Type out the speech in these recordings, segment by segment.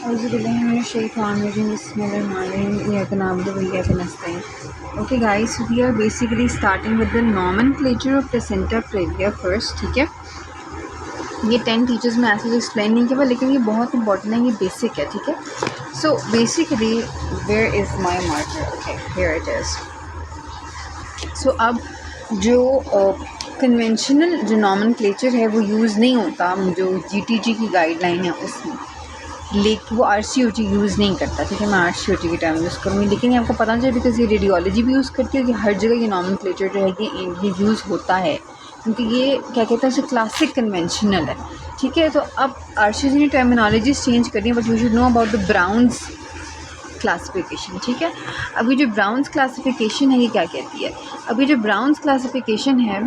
Okay guys, so we are basically starting with the nomenclature of placenta previa first, ठीक है। ये 10 teachers में ऐसे एक्सप्लेन नहीं किया, लेकिन ये बहुत इंपॉर्टेंट है, ये बेसिक है, ठीक है। So basically where is my marker, okay here it is. So अब जो कन्वेंशनल जो नॉमेनक्लेचर है वो यूज़ नहीं होता, जो जीटीजी की गाइडलाइन है उसमें, लेकिन वो आरसीओजी यूज़ नहीं करता, ठीक है। मैं आरसीओजी के टर्म यूज़ करूँगी, लेकिन ये आपको पता चले बिकॉज ये रेडियोलॉजी भी यूज़ करती है कि हर जगह ये नॉमेनक्लेचर जो है ये यूज़ होता है, क्योंकि ये क्या कहते हैं उसे क्लासिक कन्वेंशनल है, ठीक है। तो अब आरसीओजी ने टर्मिनोलॉजीज चेंज करनी है, but you should know about the Browne's classification, ठीक है। अभी जो ब्राउन्स क्लासिफिकेशन है ये क्या कहती है, अभी जो ब्राउन्स क्लासिफिकेशन है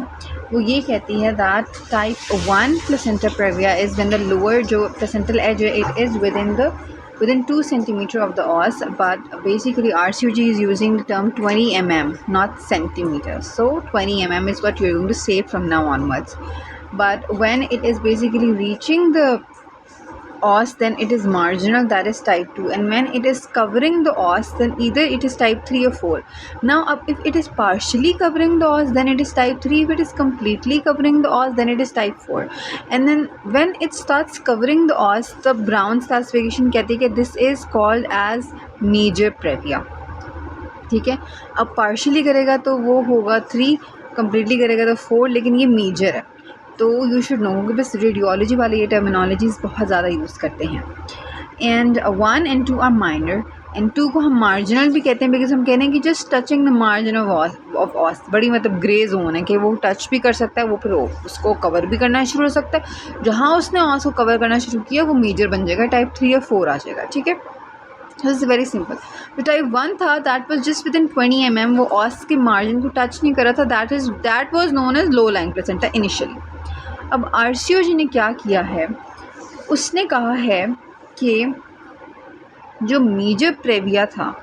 वो ये कहती है that type 1 placenta previa is when the lower जो placental edge it is within 2 centimeter of the os, but basically RCOG is using the term 20 mm, not centimeters. So 20 mm is what you're going to say from now onwards. But when it is basically reaching the os, then it is marginal, that is type 2, and when it is covering the os, then either it is type 3 or 4. Now if it is partially covering the os, then it is type 3. If it is completely covering the os, then it is type 4. And then when it starts covering the os, the Brown's classification कहती है कि this is called as major previa, ठीक है। अब partially करेगा तो वो होगा 3, completely करेगा तो 4, लेकिन ये मेजर है, तो यू शुड नो कि बस रेडियोलॉजी वाले ये टर्मिनोलॉजीज़ बहुत ज़्यादा यूज़ करते हैं। And 1 and 2 are minor, and 2 को हम मार्जिनल भी कहते हैं, बिकॉज हम कह रहे हैं कि just touching the margin of os, बड़ी मतलब ग्रे जोन है कि वो टच भी कर सकता है, वो फिर उसको कवर भी करना शुरू हो सकता है। जहाँ उसने ऑस को कवर करना शुरू किया वो मेजर बन जाएगा, टाइप 3 या 4 आ जाएगा, ठीक है। Is very simple. जो टाइप 1 था that was just with in 20 mm, वो ऑस के मार्जिन को टच नहीं कर रहा था, that was known as low lying placenta initially. अब आरसीओजी ने क्या किया है, उसने कहा है कि जो मेजर प्रेविया था,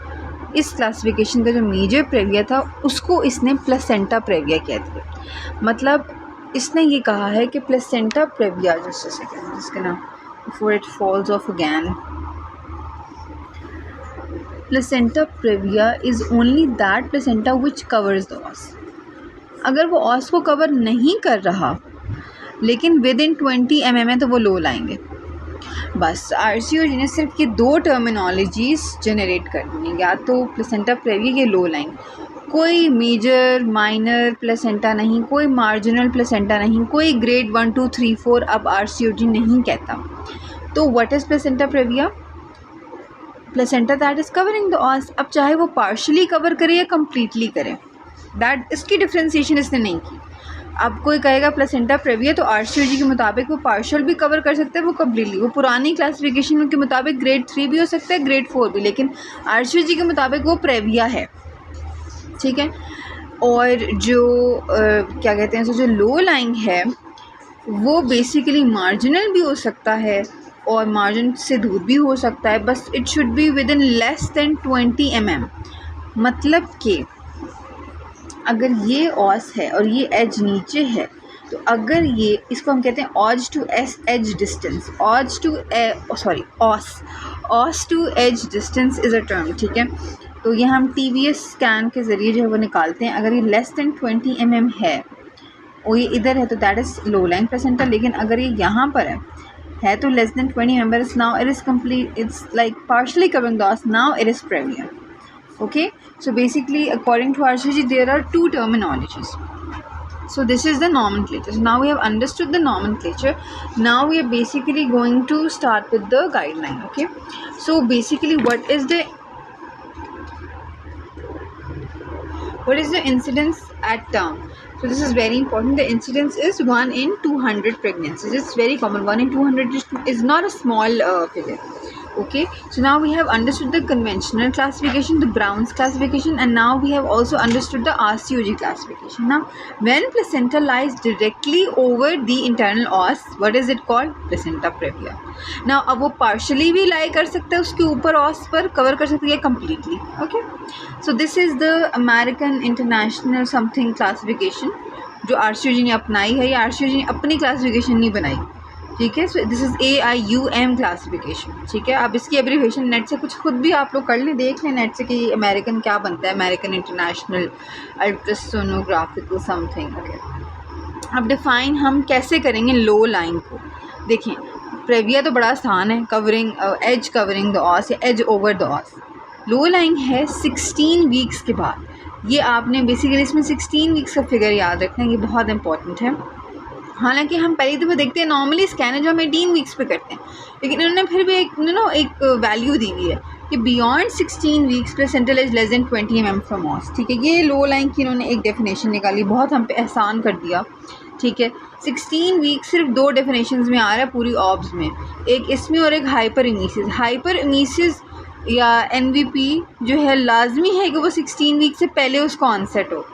इस क्लासिफिकेशन का जो मेजर प्रेविया था उसको इसने प्लेसेंटा प्रेविया कह दिया। मतलब इसने ये कहा है कि placenta previa, just a second, जिसका नाम before it falls off again, placenta previa is only that placenta which covers the os. अगर वो ऑस को कवर नहीं कर रहा लेकिन विद इन 20 mm है तो वो लो लाएंगे। बस आरसीओजी ने सिर्फ ये 2 टर्मिनोलॉजीज़ जनरेट कर दी, या तो प्लेसेंटा प्रेविया ये लो लाएंगे, कोई मेजर माइनर प्लेसेंटा नहीं, कोई मार्जिनल प्लेसेंटा नहीं, कोई ग्रेड 1 2 3 4 अब आरसीओजी नहीं कहता। तो what is placenta previa? Placenta that is covering the os. अब चाहे वो पार्शली कवर करे या कम्प्लीटली करे, दैट इसकी डिफ्रेंसिएशन इसने नहीं की। अब कोई कहेगा प्लेसेंटा प्रेविया, तो आरसीओजी के मुताबिक वो पार्शियल भी कवर कर सकता है, वो कम्प्लीटली, वो पुरानी क्लासिफिकेशन के मुताबिक ग्रेड 3 भी हो सकता है, ग्रेड 4 भी, लेकिन आरसीओजी के मुताबिक वो प्रेविया है, ठीक है। और जो क्या कहते हैं, जो लो लाइंग है वो बेसिकली मार्जिनल भी हो सकता है और मार्जिन से दूर भी हो सकता है, बस it should be with in less than 20 mm। मतलब कि अगर ये ऑस है और ये एज नीचे है, तो अगर ये, इसको हम कहते हैं os to edge distance, os to edge distance is a term, ठीक है। तो ये हम टीवीएस स्कैन के ज़रिए जो है वो निकालते हैं। अगर ये लेस दैन 20 mm है और ये इधर है तो that is low lying placenta, लेकिन अगर ये यहाँ पर है तो less than 20 mm, it's now it is complete, it's like partially covering the os, now it is previa. Okay, so basically according to RCG there are 2 terminologies. So this is the nomenclature. So now we have understood the nomenclature. Now we are basically going to start with the guideline. Okay, so basically what is the incidence at term? So this is very important. The incidence is 1 in 200 pregnancies. It's very common. 1 in 200 is not a small figure. Okay, so now we have understood the conventional classification, the Brown's classification, and now we have also understood the RCOG classification. Now when placenta lies directly over the internal os, what is it called? Placenta previa. Now अब वो partially भी lie कर सकता है उसके ऊपर os पर, cover कर सकता है completely. Okay, so this is the American International something classification जो RCOG ने अपनाई है। ये RCOG ने अपनी classification नहीं बनाई, ठीक है। सो दिस इज़ AIUM क्लासिफिकेशन, ठीक है। अब इसकी एब्रीविएशन नेट से कुछ खुद भी आप लोग कर लें, देख लें नेट से कि अमेरिकन क्या बनता है, अमेरिकन इंटरनेशनल अल्ट्रासोनोग्राफिकल समथिंग। ओके, अब डिफ़ाइन हम कैसे करेंगे लो लाइन को। देखें, प्रेविया तो बड़ा आसान है, covering edge covering the os या edge over the os. Low line है 16 वीक्स के बाद। ये आपने बेसिकली इसमें 16 वीक्स का फिगर याद रखना है, ये बहुत इंपॉर्टेंट है। हालांकि हम पहली दफ़ा देखते हैं नॉर्मली स्कैन है जो हम 18 वीक्स पे करते हैं, लेकिन इन्होंने फिर भी एक वैल्यू दी हुई है कि beyond 16 weeks placental edge less than 20 mm from os, ठीक है। ये लो लाइन की इन्होंने एक डेफिनेशन निकाली, बहुत हम पे एहसान कर दिया, ठीक है। 16 वीक सिर्फ 2 डेफिनेशंस में आ रहा है पूरी ऑब्स में, एक इसमें और एक हाइपर इमीसिस। हाइपर इमीसिस या NVP जो है लाजमी है कि वो 16 वीक से पहले उसको ऑनसेट हो,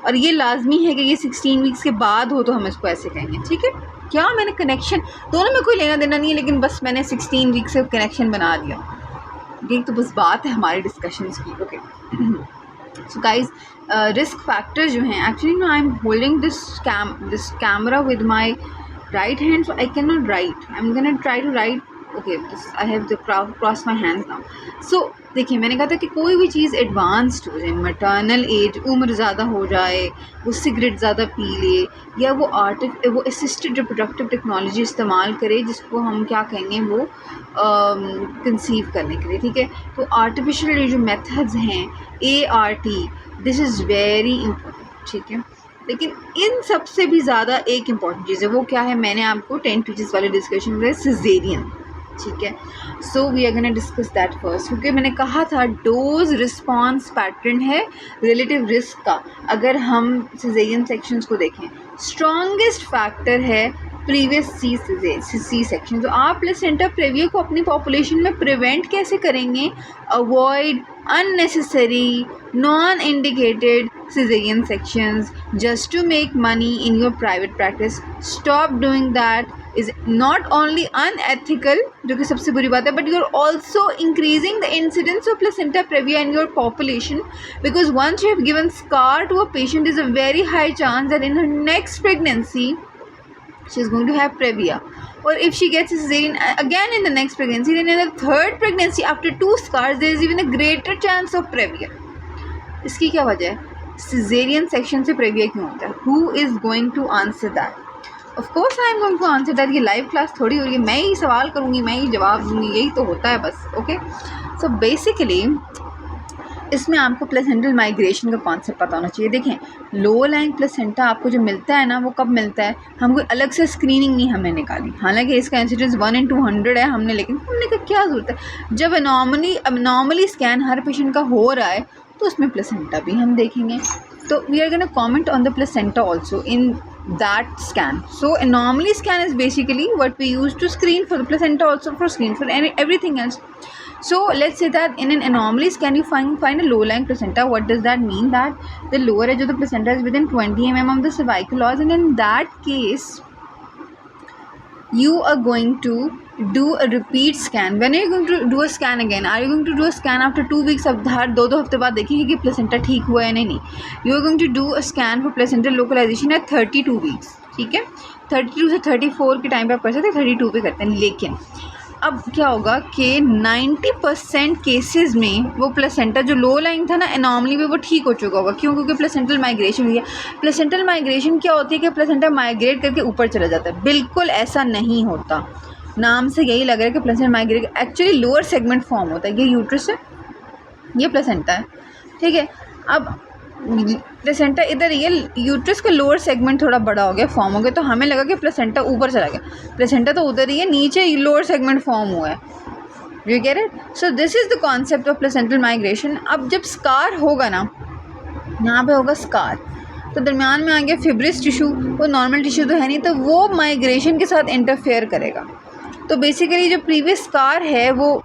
और ये लाजमी है कि ये 16 वीक्स के बाद हो, तो हम इसको ऐसे कहेंगे, ठीक है। क्या मैंने कनेक्शन दोनों में कोई लेना देना नहीं है, लेकिन बस मैंने 16 वीक से कनेक्शन बना दिया, ये तो बस बात है हमारी डिस्कशंस की। Okay, so guys risk factor जो हैं, actually I am holding this camera with my right hand, so I can not write, I am gonna try to write. Okay, I have cross my hands now. So देखिए, मैंने कहा था कि कोई भी चीज़ advanced हो जाए, मटर्नल एज, उम्र ज़्यादा हो जाए, वो सिगरेट ज़्यादा पी ले, या वो असिस्टेड रिप्रोडक्टिव टेक्नोलॉजी इस्तेमाल करे, जिसको हम क्या कहेंगे, वो कंसीव करने के लिए, ठीक है। तो आर्टिफिशियल जो मेथड्स हैं ART, this is very important, ठीक है। लेकिन इन सबसे भी ज़्यादा एक इम्पॉर्टेंट चीज़ है, वो क्या है, मैंने आपको 10 टीचर्स वाले डिस्कशन में सिजेरियन, ठीक है। So we are gonna discuss that first, क्योंकि मैंने कहा था डोज रिस्पॉन्स पैटर्न है रिलेटिव रिस्क का। अगर हम सिजेरियन सेक्शंस को देखें, स्ट्रॉन्गेस्ट फैक्टर है प्रीवियस सी सेक्शन। तो आप प्लेसेंटा प्रेविया को अपनी पॉपुलेशन में प्रिवेंट कैसे करेंगे? Avoid unnecessary non-indicated cesarean sections just to make money in your private practice. Stop doing that. Is not only unethical, जो कि सबसे बुरी बात है, but you are also increasing the incidence of placenta previa in your population, because once you have given scar to a patient, there is a very high chance that in her next pregnancy she is going to have previa, or if she gets a cesarean again in the next pregnancy, then in the third pregnancy after 2 scars there is even a greater chance of previa. इसकी क्या वजह है? cesarean section से previa क्यों होता है? Who is going to answer that? Of course I am going to answer that. ये live class थोड़ी हो रही है, मैं ही सवाल करूँगी, मैं ही जवाब दूँगी, यही तो होता है बस। ओके, सो बेसिकली इसमें आपको प्लेसेंटल माइग्रेशन का कॉन्सेप्ट पता होना चाहिए। देखें, लो लाइन प्लेसेंटा आपको जो मिलता है ना, वो कब मिलता है? हम कोई अलग से स्क्रीनिंग नहीं हमने निकाली, हालांकि इसका इंसिडेंस 1 in 200 है हमने, लेकिन हमने कहा क्या ज़रूरत है, जब नॉर्मली स्कैन हर पेशेंट का हो रहा है तो उसमें प्लेसेंटा भी हम देखेंगे। तो we are gonna comment on the placenta also in that scan. So anomaly scan is basically what we use to screen for the placenta, also for screen for everything else. So let's say that in an anomaly scan you find a low lying placenta. What does that mean? That the lower edge of the placenta is within 20 mm of the cervical os, and in that case you are going to do a repeat scan. When are you going to do a scan again? Are you going to do a scan after 2 weeks? अब हर 2 हफ्ते बाद देखेंगे कि placenta ठीक हुआ है नहीं। You are going to do a scan for placental localization at 32 weeks, ठीक है। 32 से 34 के टाइम पे आप कर सकते हैं, 32 पे करते हैं। लेकिन अब क्या होगा कि 90% केसेस में वो प्लेसेंटा जो लो लाइन था ना एनॉमली में, वो ठीक हो चुका होगा। क्यों? क्योंकि प्लेसेंटल माइग्रेशन हुई है। प्लेसेंटल माइग्रेशन क्या होती है कि प्लेसेंटा माइग्रेट करके ऊपर चला जाता है, बिल्कुल ऐसा नहीं होता। नाम से यही लग रहा है कि placenta migrate, actually lower segment form होता है। ये यूट्रस है, ये प्लेसेंटा है, ठीक है। अब प्लेसेंटा इधर, ये यूट्रस का लोअर सेगमेंट थोड़ा बड़ा हो गया, फॉर्म हो गया, तो हमें लगा कि प्लेसेंटा ऊपर चला गया। प्लेसेंटा तो उधर ही है, नीचे लोअर सेगमेंट फॉर्म हुआ है। You get it? So this is the concept of placental migration. अब जब स्कार होगा ना, यहाँ पे होगा स्कार, तो दरमियान में आ गया फिब्रिस टिश्यू, वो नॉर्मल टिश्यू तो है नहीं, तो वो माइग्रेशन के साथ इंटरफेयर करेगा। तो बेसिकली जो प्रीवियस स्कार है, वो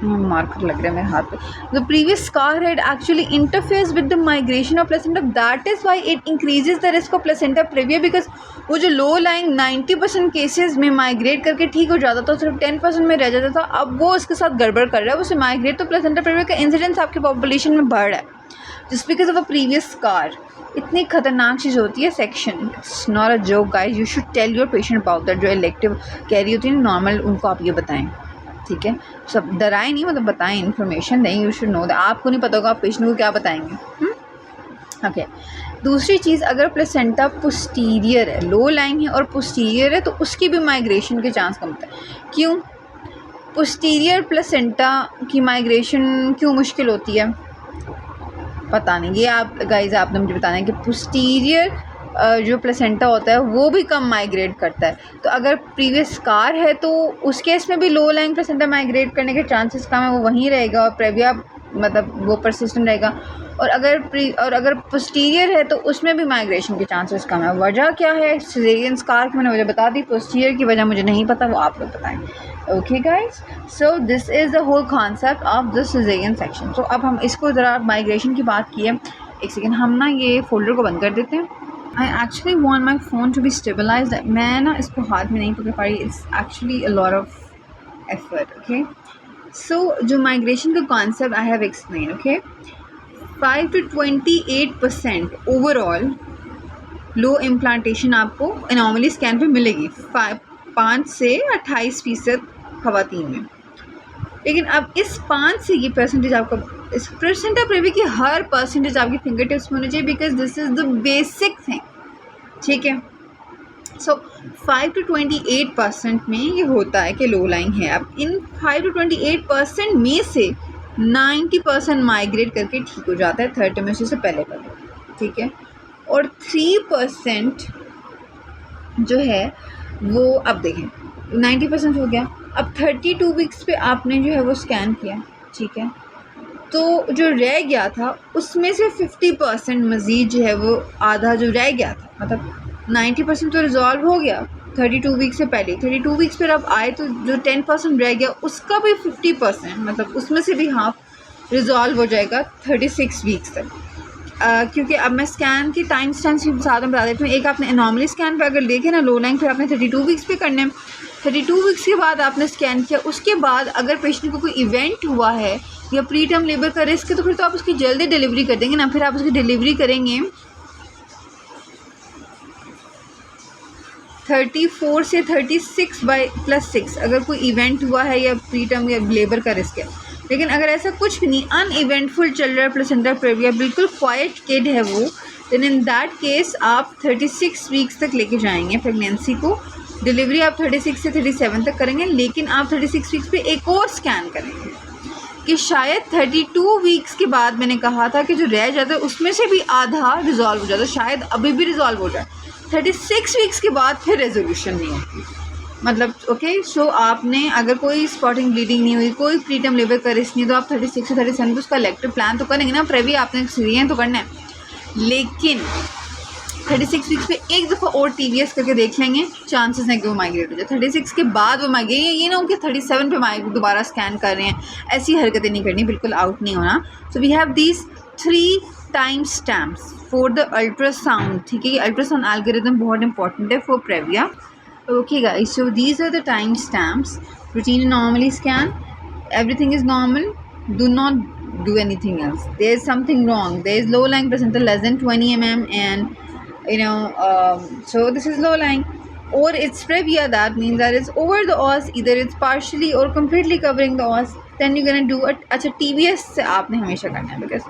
मार्कर लग रहा है मेरे हाथ पे, the previous scar head actually interferes with the migration of placenta, that is why it increases the risk of placenta praevia, because वो जो लो लाइंग 90% केसेस में माइग्रेट करके ठीक हो जाता था, सिर्फ 10% में रह जाता था, अब वो उसके साथ गड़बड़ कर रहा है, उसे माइग्रेट, तो प्लेसेंटा प्रेविया का इंसिडेंस आपके पॉपुलेशन में बढ़ रहा है। Just because of a previous scar. इतनी खतरनाक चीज़ होती है section, it's not a joke guys, you should tell your patient about that. जो इलेक्टिव कैरी होती है नॉर्मल, उनको आप ये बताएं, ठीक है। सब डराएं नहीं, मतलब बताएं, इन्फॉर्मेशन दें, यू शुड नो दैट। आपको नहीं पता होगा आप पेशेंट को क्या बताएंगे। ओके दूसरी चीज़, अगर प्लेसेंटा पोस्टीरियर है, लो लाइंग है और पोस्टीरियर है, तो उसकी भी माइग्रेशन के चांस कम होता है। क्यों? पोस्टीरियर प्लेसेंटा की माइग्रेशन क्यों मुश्किल होती है? पता नहीं, ये आप गाइज आपने मुझे बताना है कि पोस्टीरियर जो प्लेसेंटा होता है वो भी कम माइग्रेट करता है। तो अगर प्रीवियस स्कार है तो उस केस में भी लो लाइंग प्लेसेंटा माइग्रेट करने के चांसेस कम है, वो वहीं रहेगा और प्रेविया मतलब वो परसिस्टेंट रहेगा। और अगर पोस्टीरियर है तो उसमें भी माइग्रेशन के चांसेस कम है। वजह क्या है? सिजेरियन स्कार की मैंने वजह बता दी, पोस्टीरियर की वजह मुझे नहीं पता, वो आप लोग बताएं। Okay guys, so this is the whole concept of the caesarean section. तो अब हम इसको ज़रा माइग्रेशन की बात की है। एक सेकेंड, हम ना ये फोल्डर को बंद कर देते हैं। I actually want my phone to be stabilized. मैं ना इसको हाथ में नहीं पकड़ पा रही, it's actually a lot of effort. Okay so जो माइग्रेशन का concept I have explain, okay 5 to 28% overall low implantation आपको एनॉमली स्कैन पे मिलेगी, 5 से 28% खवातीन में। लेकिन अब इस 5 से ये परसेंटेज आपका, इस प्लेसेंटा प्रेवी की हर परसेंटेज आपकी फिंगर टिप्स में होनी चाहिए, because this is the basic thing, ठीक है। सो 5 to 28% में ये होता है कि लो लाइन है। अब इन 5 to 28% में से 90% माइग्रेट करके ठीक हो जाता है थर्ड ट्राइमेस्टर से पहले, ठीक है। और 3% जो है वो, अब देखें 90% हो गया। अब 32 वीक्स पे आपने जो है वो स्कैन किया, ठीक है। तो जो रह गया था उसमें से 50% मज़ीद जो है वो आधा जो रह गया था, मतलब 90% तो रिजॉल्व हो गया 32 वीक से पहले। 32 वीक्स पर अब आए तो जो 10% रह गया उसका भी 50%, मतलब उसमें से भी हाफ रिजॉल्व हो जाएगा 36 वीक्स तक। क्योंकि अब मैं स्कैन के टाइम स्टैम्प्स के साथ में बता देती हूँ। एक आपने एनॉमली स्कैन पर अगर देखें ना, लो लाइन फिर आपने 32 वीक्स पे करने, 32 वीक्स के बाद आपने स्कैन किया, उसके बाद अगर पेशेंट को कोई इवेंट हुआ है या प्री टर्म लेबर का रिस्क है तो फिर तो आप उसकी जल्दी डिलीवरी कर देंगे ना। फिर आप उसकी डिलीवरी करेंगे 34 से 36/+6 अगर कोई इवेंट हुआ है या प्री टर्म या लेबर का रिस्क है। लेकिन अगर ऐसा कुछ भी नहीं, अनइवेंटफुल चल रहा है प्लेसेंटा प्रेविया, बिल्कुल क्वाइट किड है वो, देन इन दैट केस आप 36 वीक्स तक लेके जाएंगे प्रेगनेंसी को। डिलीवरी आप 36 से 37 तक करेंगे, लेकिन आप 36 वीक्स पे एक और स्कैन करेंगे कि शायद 32 वीक्स के बाद मैंने कहा था कि जो रह जाता है उसमें से भी आधा रिजॉल्व हो जाता है, शायद अभी भी रिजॉल्व हो जाए। 36 वीक्स के बाद फिर रेजोल्यूशन नहीं होती, मतलब ओके। सो आपने अगर कोई स्पॉटिंग ब्लीडिंग नहीं हुई, कोई प्रीटर्म लेबर का रिस्क नहीं, तो आप 36 से 37 उसका इलेक्टिव प्लान तो करेंगे ना। प्रेवी आपने सीरियन तो करना है, लेकिन 36 वीक्स पे एक दफ़ा और TVS करके देख लेंगे, चांसेस हैं कि वो माइग्रेट हो जाए। 36 के बाद वो माइग्रेट, ये ना हो कि 37 पे दोबारा स्कैन कर रहे हैं, ऐसी हरकतें नहीं करनी, बिल्कुल आउट नहीं होना। So we have these 3 time stamps for the ultrasound, ठीक है। ये अल्ट्रासाउंड एल्गोरिथम बहुत इंपॉर्टेंट है for previa. Okay guys, so these are the time stamps. Routine anomaly scan, everything is normal, do not do anything else. There is something wrong, there is low lying placenta less than 20 mm, and so this is low lying, or it's previa, that means that it's over the os, either it's partially or completely covering the os, then you're gonna do a अच्छा TVS से आपने हमेशा करना है, because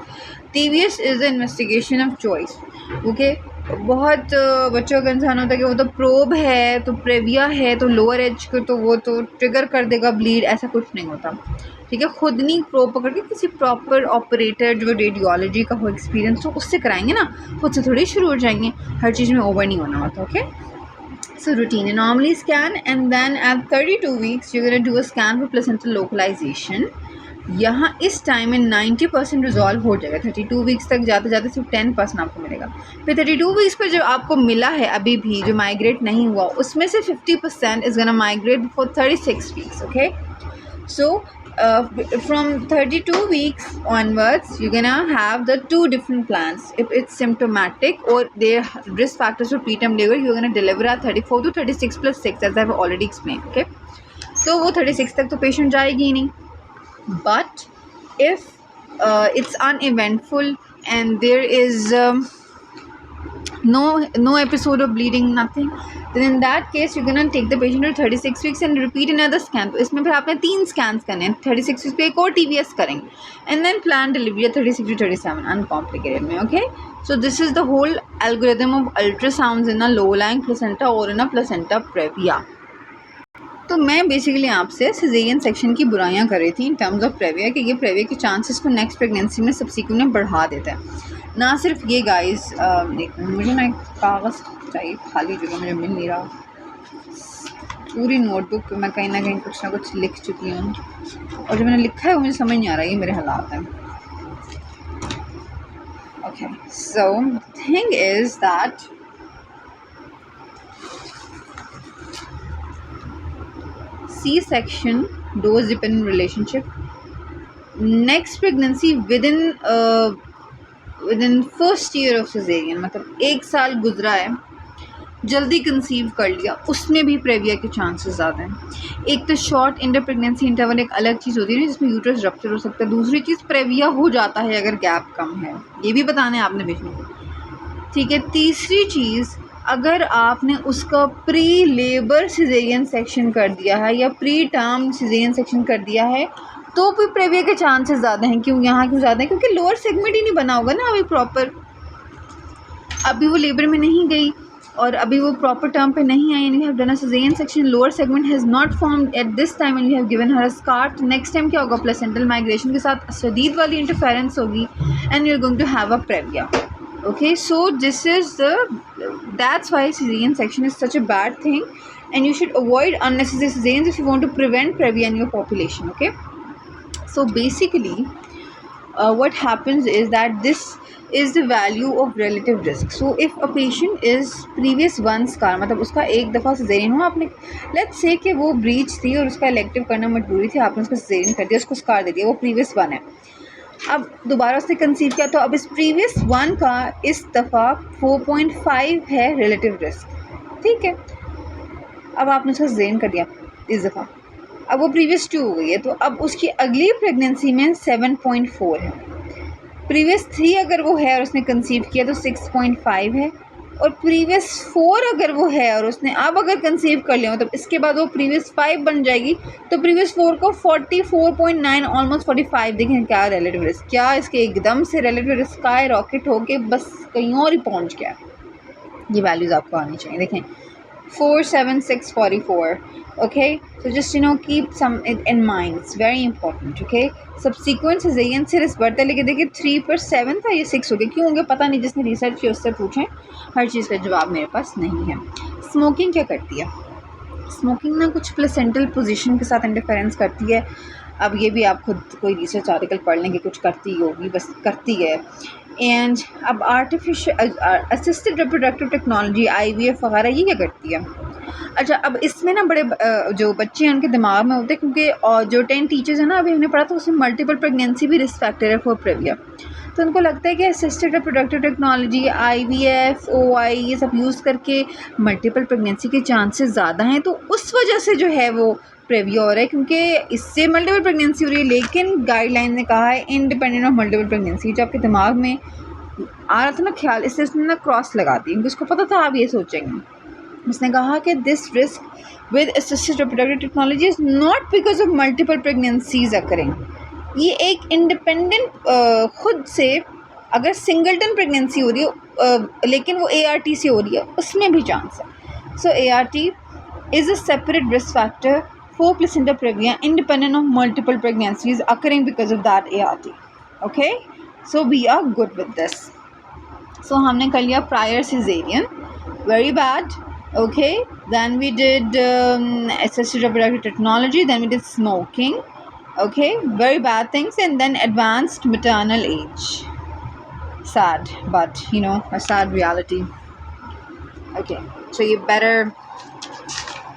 TVS is the investigation of choice, okay। बहुत बच्चों का इंसान होता है कि वो तो प्रोब है, तो प्रेविया है, तो लोअर एज को तो वो तो ट्रिगर कर देगा ब्लीड, ऐसा कुछ नहीं होता, ठीक है। खुद नहीं प्रोब पकड़ के किसी प्रॉपर ऑपरेटर जो रेडियोलॉजी का हो एक्सपीरियंस, तो उससे कराएंगे ना, खुद से थोड़ी शुरू हो जाएंगे। हर चीज़ में ओवर नहीं होना होता, okay. So routine anomaly scan, and then at 32 weeks you're going to do a scan for placental localization। यहाँ इस टाइम में 90% रिजॉल्व हो जाएगा। 32 वीक्स तक जाते जाते सिर्फ 10% आपको मिलेगा। फिर 32 वीक्स पर जो आपको मिला है अभी भी जो माइग्रेट नहीं हुआ, उसमें से 50% is gonna migrate for 36 weeks, okay. So from 32 weeks onwards you're gonna have the 2 different plans. If it's symptomatic or there risk factors for preterm labor, you're gonna deliver at 34 to 36+6 as I've already explained, okay। तो वो 36 तक तो patient जाएगी ही नहीं। But if it's uneventful and there is no episode of bleeding, nothing, then in that case you're gonna take the patient to 36 weeks and repeat another scan. तो इसमें फिर आपने 3 scans करने हैं, 36 weeks पे एक और TVS करेंगे, and then plan delivery 36 to 37 uncomplicated में. Okay, so this is the whole algorithm of ultrasounds in a low-lying placenta or in a placenta previa. तो मैं बेसिकली आपसे सिजेरियन सेक्शन की बुराइयां कर रही थी इन टर्म्स ऑफ प्रेविया कि ये प्रेविया के चांसेस को नेक्स्ट प्रेगनेंसी में सबसीक्वेंट में बढ़ा देता है. ना सिर्फ ये गाइस, मुझे ना एक कागज़ चाहिए, खाली जगह मुझे मिल नहीं रहा. पूरी नोटबुक मैं कहीं ना कहीं कुछ ना कुछ लिख चुकी हूँ और जो मैंने लिखा है वो मुझे समझ नहीं आ रहा. ये मेरे हालात हैं. Okay, so thing is that C-section dose dependent relationship, next pregnancy within first year of cesarean, मतलब 1 साल गुजरा है, जल्दी कंसीव कर लिया, उसमें भी प्रेविया के चांसेस ज़्यादा हैं. एक तो शॉर्ट इंटर प्रेगनेंसी इंटरवल एक अलग चीज़ होती है ना, जिसमें यूट्रस रप्चर हो सकता है. दूसरी चीज़ प्रेविया हो जाता है अगर गैप कम है, ये भी बताना है आपने बीच में. ठीक है. तीसरी चीज़, अगर आपने उसका प्री लेबर सिजेरियन सेक्शन कर दिया है या प्री टर्म सिजेरियन सेक्शन कर दिया है तो भी प्रेविया के चांसेस ज़्यादा हैं. क्यों ज़्यादा हैं? क्योंकि लोअर सेगमेंट ही नहीं बना होगा ना अभी प्रॉपर, अभी वो लेबर में नहीं गई और अभी वो प्रॉपर टर्म पे नहीं आई. And you have done a cesarean section, lower segment has not formed at this time and you have given her a scar. Next time क्या होगा? प्लेसेंटल माइग्रेशन के साथ शदीद वाली इंटरफेरेंस होगी and you are going to have a previa. Okay, so that's why cesarean section is such a bad thing and you should avoid unnecessary cesareans if you want to prevent previa in your population. Okay, so basically what happens is that this is the value of relative risk. So if a patient is previous one scar, मतलब उसका एक दफ़ा cesarean हुआ, आपने let's say कि वो breach थी और उसका elective करना मजबूरी थी, आपने उसका cesarean कर दिया, उसको scar दे दिया, वो previous one है. अब दोबारा उसने कंसीव किया तो अब इस प्रीवियस वन का इस दफ़ा 4.5 है रिलेटिव रिस्क. ठीक है. अब आपने उसका सिजेरियन कर दिया इस दफ़ा, अब वो प्रीवियस 2 हो गई है, तो अब उसकी अगली प्रेगनेंसी में 7.4 है. प्रीवियस 3 अगर वो है और उसने कंसीव किया तो 6.5 है, और प्रीवियस 4 अगर वो है और उसने अब अगर कंसीव कर लिया तो इसके बाद वो प्रीवियस 5 बन जाएगी, तो प्रीवियस 4 को 44.9 ऑलमोस्ट 45. देखें क्या रिलेटिव रिस्क, क्या इसके एकदम से रिलेटिव रिस्क का रॉकेट हो के बस कहीं और ही पहुंच गया. ये वैल्यूज़ आपको आनी चाहिए. देखें 4, 7, 6, 44. Okay, so just keep some it in mind, it's very important. Okay, subsequent cesarean से रिस्क बढ़ता है, लेकिन देखिए 3 पर 7 था, ये 6 हो गया. क्यों हो गया पता नहीं, जिसने रिसर्च किया उससे पूछें, हर चीज़ का जवाब मेरे पास नहीं है. स्मोकिंग क्या करती है? स्मोकिंग ना कुछ प्लेसेंटल पोजीशन के साथ इंटरफेरेंस करती है. अब ये भी आप खुद कोई रिसर्च आर्टिकल पढ़ लेंगे, कुछ करती होगी, बस करती है. एंड अब artificial assisted reproductive technology IVF वगैरह ये क्या करती है? अच्छा, अब इसमें ना बड़े जो बच्चे हैं उनके दिमाग में होते हैं, क्योंकि जो 10 टीचर्स हैं ना अभी हमने पढ़ा था, उसमें मल्टीपल प्रेगनेंसी भी रिस्क फैक्टर है फॉर प्रेविया. तो उनको लगता है कि assisted reproductive technology IVF OI ये सब यूज़ करके मल्टीपल प्रेगनेंसी के चांसेस ज़्यादा हैं, तो उस वजह से जो है वो प्रेविया हो रहा है, क्योंकि इससे मल्टीपल प्रेगनेंसी हो रही है. लेकिन गाइडलाइन ने कहा है इंडिपेंडेंट ऑफ मल्टीपल प्रेगनेंसी. जो आपके दिमाग में आ रहा था ना ख्याल, इससे उसने ना क्रॉस लगा दी, क्योंकि उसको पता था आप ये सोचेंगे. उसने कहा कि this risk with assisted reproductive technology is not because of multiple pregnancies occurring. ये एक इंडिपेंडेंट खुद से अगर सिंगलटन प्रेगनेंसी हो रही हो लेकिन वो ART से हो रही है, उसमें भी चांस है. सो ART is a separate risk factor for placenta previa independent of multiple pregnancies occurring because of that ART. Okay, so we are good with this. So हमने कर लिया prior cesarean, very bad. Okay, then we did assisted reproductive technology, then we did smoking. Okay, very bad things, and then advanced maternal age. Sad, but a sad reality. Okay, so you better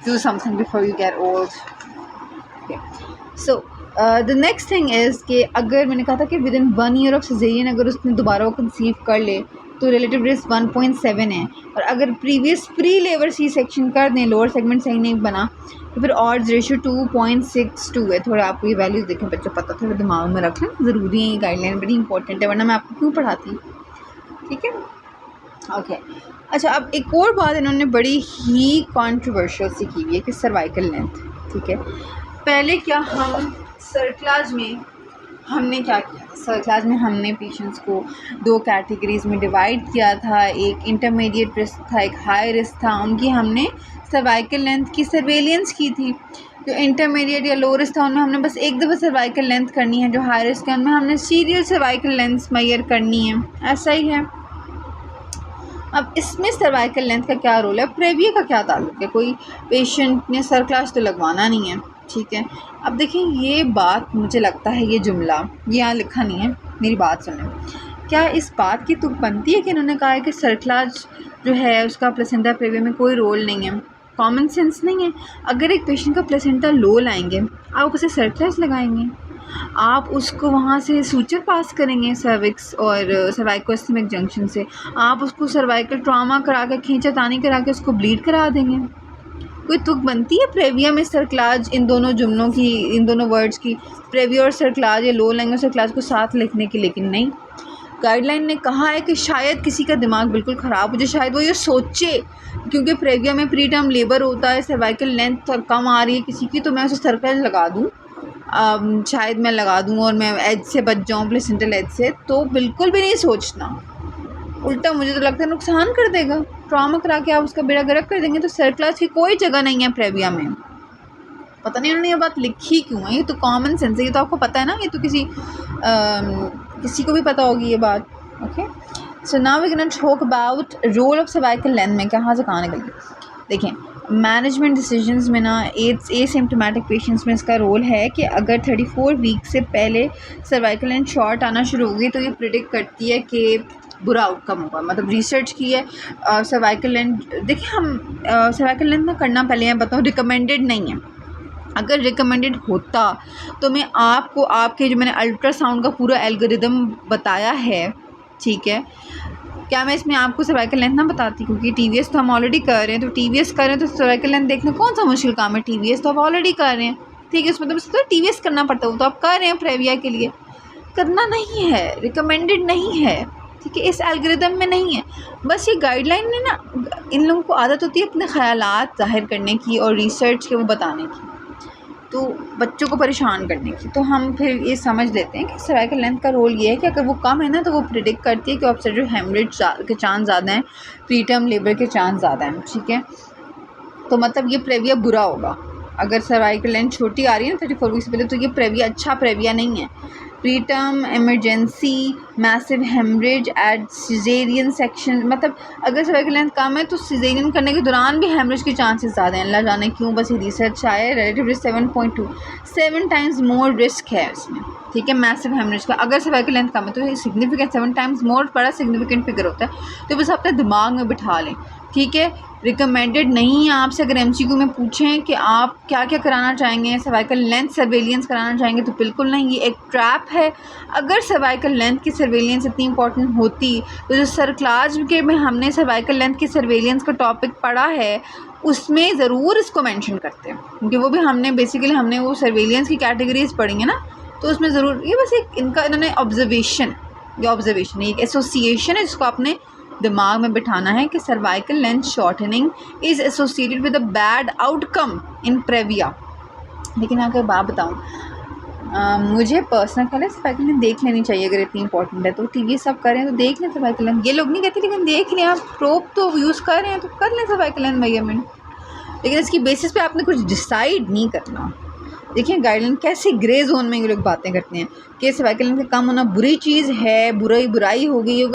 do something before you get old. Okay, so the next thing is कि अगर मैंने कहा था कि within 1 year of cesarean अगर उसने दोबारा वो कंसीव कर ले तो रिलेटिव रिस्क 1.7 है. और अगर प्रीवियस प्री लेबर C-सेक्शन कर दें, लोअर सेगमेंट सही नहीं बना, तो फिर ऑड्स रेशियो 2.62 है। थोड़ा आपको ये वैल्यूज़ देखें बच्चों पता, थोड़ा दिमाग में रख लें, ज़रूरी है, ये गाइडलाइन बड़ी इंपॉर्टेंट है, वरना मैं आपको क्यों पढ़ाती। ठीक है, ओके। अच्छा, अब एक और बात इन्होंने बड़ी ही कॉन्ट्रोवर्शियल सी की हुई है कि सर्वाइकल लेंथ। ठीक है, पहले क्या हम सर्कलाज में हमने क्या किया, सर क्लास में हमने पेशेंट्स को 2 कैटेगरीज़ में डिवाइड किया था, एक इंटरमीडिएट रिस्क था, एक हाई रिस्क था। उनकी हमने सर्वाइकल लेंथ की सर्वेलियंस की थी। जो इंटरमीडिएट या लो रिस्क था उनमें हमने बस एक दफ़ा सर्वाइकल लेंथ करनी है, जो हाई रिस्क है उनमें हमने सीरियल सर्वाइकल लेंथ मेजर करनी है। ऐसा ही है। अब इसमें सर्वाइकल लेंथ का क्या रोल है, प्रेविया का क्या ताल्लुक है, कोई पेशेंट ने सर क्लास तो लगवाना नहीं है। ठीक है, अब देखिए ये बात, मुझे लगता है ये जुमला ये यहाँ लिखा नहीं है, मेरी बात सुनें। क्या इस बात की तुक बनती है कि इन्होंने कहा है कि सर्कलाज जो है उसका प्लेसेंटा प्रेविया में कोई रोल नहीं है? कॉमन सेंस नहीं है। अगर एक पेशेंट का प्लेसेंटा लो लाएंगे, आप उसे सर्कलाज लगाएंगे, आप उसको वहाँ से सूचर पास करेंगे सर्विक्स और सर्वाइकोस्टमिक जंक्शन से, आप उसको सर्वाइकल ट्रॉमा करा के, खींचातानी करा के उसको ब्लीड करा देंगे। कोई तुक बनती है प्रेविया में सर्कलाज, इन दोनों जुमलों की, इन दोनों वर्ड्स की, प्रेविया और सर्कलाज या लो लैंग्वेज सर्कलाज को साथ लिखने की? लेकिन नहीं, गाइडलाइन ने कहा है कि शायद किसी का दिमाग बिल्कुल ख़राब हो जाए, शायद वो ये सोचे क्योंकि प्रेविया में प्री टर्म लेबर होता है, सर्वाइकल लेंथ कम आ रही है किसी की, तो मैं उसे सर्कलाज लगा दूँ, शायद मैं लगा दूँ और मैं एज से बच जाऊँ, प्लेसेंटल एज से। तो बिल्कुल भी नहीं सोचना, उल्टा मुझे तो लगता है नुकसान कर देगा, ट्रॉमा करा के आप उसका बेड़ा गर्क कर देंगे। तो सर्कलाज की कोई जगह नहीं है प्रेविया में। पता नहीं उन्होंने ये बात लिखी क्यों है, ये तो कॉमन सेंस है, ये तो आपको पता है ना, ये तो किसी को भी पता होगी ये बात। Okay, so now we can talk about role of cervical length में कहाँ से कहाँ निकल गई। देखें, मैनेजमेंट डिसीजंस में ना एसिम्प्टोमेटिक पेशेंट्स में इसका रोल है कि अगर 34 वीक से पहले सर्वाइकल लेंथ शॉर्ट आना शुरू होगी तो ये प्रिडिक्ट करती है कि बुरा आउटकम होगा। मतलब रिसर्च की है सर्वाइकल लेंथ। देखिए, हम सर्वाइकल लेंथ में करना पहले मैं बताऊँ रिकमेंडेड नहीं है। अगर रिकमेंडेड होता तो मैं आपको आपके जो मैंने अल्ट्रासाउंड का पूरा एल्गोरिदम बताया है, ठीक है, क्या मैं इसमें आपको सर्वाइकल लेंथ ना बताती? क्योंकि टीवीएस तो हम ऑलरेडी कर रहे हैं, तो टीवीएस कर रहे हैं तो सर्वाइकल लेंथ देखना कौन सा मुश्किल काम है? टीवीएस तो आप ऑलरेडी कर रहे हैं, ठीक है, उसमें तो टीवीएस करना पड़ता है, वो तो आप कर रहे हैं प्रेविया के लिए। करना नहीं है, रिकमेंडेड नहीं है, ठीक है, इस एल्गोरिदम में नहीं है। बस ये गाइडलाइन ने ना, इन लोगों को आदत होती है अपने ख़यालात ज़ाहिर करने की और रिसर्च के वो बताने की, तो बच्चों को परेशान करने की। तो हम फिर ये समझ लेते हैं कि सर्वाइकल लेंथ का रोल ये है कि अगर वो कम है ना तो वो प्रिडिक्ट करती है कि ऑब्स्टेट्रिक हेमरेज के चांस ज़्यादा हैं, प्री टर्म लेबर के चांस ज़्यादा हैं। ठीक है, तो मतलब ये प्रेविया बुरा होगा। अगर सर्वाइकल लेंथ छोटी आ रही है ना 34 वीक से पहले, तो ये प्रेविया अच्छा प्रेविया नहीं है। Preterm emergency massive haemorrhage at caesarean section, मतलब अगर सर्वाइकल लेंथ कम है तो सिजेरियन करने के दौरान भी हेमरेज के चांसेस ज़्यादा हैं। अल्लाह जाने क्यों, बस ये रिसर्च आया है। Relative risk 7.2, 7 times more risk है इसमें, ठीक है, मैसिव हेमरेज का। अगर सर्वाइकल लेंथ कम है तो ये सिग्निफिकेंट 7 टाइम्स मोर बड़ा सिग्निफिकेंट फिगर होता है। तो बस अपने दिमाग में बिठा लें, ठीक है। रिकमेंडेड नहीं है। आपसे अगर एमसीक्यू में पूछें कि आप क्या क्या कराना चाहेंगे, सर्वाइकल लेंथ सर्वेलियंस कराना चाहेंगे, तो बिल्कुल नहीं, ये एक ट्रैप है। अगर सर्वाइकल लेंथ की सर्वेलियंस इतनी इंपॉर्टेंट होती तो जो सर्कलाज के में हमने सर्वाइकल लेंथ की सर्वेलियंस का टॉपिक पढ़ा है उसमें ज़रूर इसको मेंशन करते हैं, क्योंकि वो भी हमने बेसिकली हमने वो सर्वेलियंस की कैटेगरीज पढ़ी है ना, तो उसमें ज़रूर ये बस एक इनका इन्होंने ऑब्जर्वेशन एक एसोसिएशन है जिसको आपने दिमाग में बिठाना है कि cervical length shortening is associated with a bad outcome in praevia. लेकिन अगर बात बताऊँ, मुझे पर्सनल ख्याल है सर्वाइकल लेंथ देख लेनी चाहिए। अगर इतनी इंपॉर्टेंट है तो टीवी सब कर रहे हैं तो देख लें सर्वाइकल लेंथ। ये लोग नहीं कहते, लेकिन देख लें। आप प्रोब तो यूज़ कर रहे हैं तो कर लें सर्वाइकल लेंथ मेजरमेंट, लेकिन इसकी बेसिस पे आपने कुछ डिसाइड नहीं करना। देखिए गाइडलाइन कैसी ग्रे जोन में ये लोग बातें करते हैं कि सर्वाइकल लेंथ कम होना बुरी चीज़ है, बुराई हो गई।